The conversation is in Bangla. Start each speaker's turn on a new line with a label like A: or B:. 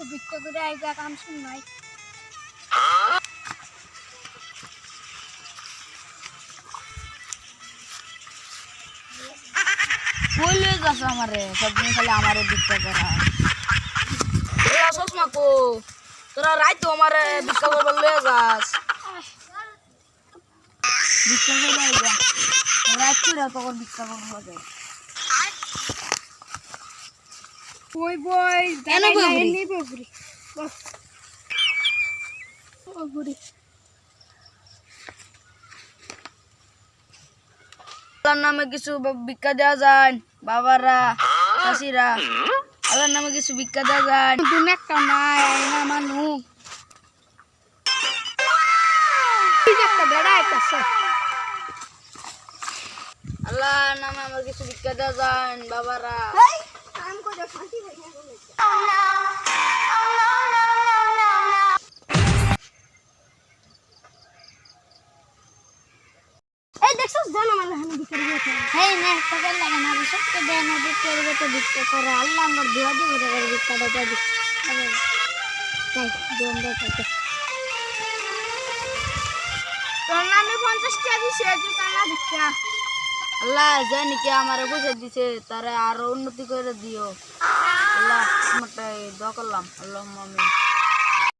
A: ভিক্ষা করে আইগা কাম শুন নাই
B: কইলে যাস আমারে সবদিন খালি আমারে ভিক্ষা করা এ আসস না কো তোরা রাইতো আমারে ভিক্ষা করবার লয়ে যাস ভিক্ষা করে আইগা রাত করে তখন ভিক্ষা করবা যায়
A: ওই বই
B: কেন বগুড়ি?
A: এনে বগুড়ি বগুড়ি
B: আল্লাহর নামে কিছু ভিক্ষা দেওয়া যায় বাবারা চাষিরা আল্লাহর নামে কিছু ভিক্ষা দেওয়া যায়
A: তুমি একটা নাই না মানু একটা বেড়া আইতাছে
B: আল্লাহর নামে আমার কিছু ভিক্ষা দেওয়া যায় বাবারা
A: কাম করে ফাঁসি হয়ে এই দেখছস জান আমার হানি ভিক্ষা দিয়েছে হেই না টাকা লাগে না সবকে দেন ভিক্ষা করবে তো ভিক্ষা করে আল্লাহ আমার দোয়া দিব রে ভিক্ষা দাও দি তাই দোন দাও তাই তোর নামে 50 টাকা দিছে যে টাকা ভিক্ষা
B: আল্লাহ জানি কি আমারে পয়সা দিছে তারা আরো উন্নতি করে দিও আল্লাহ তোমারটাই দোয়া করলাম আল্লাহুম্মা আমিন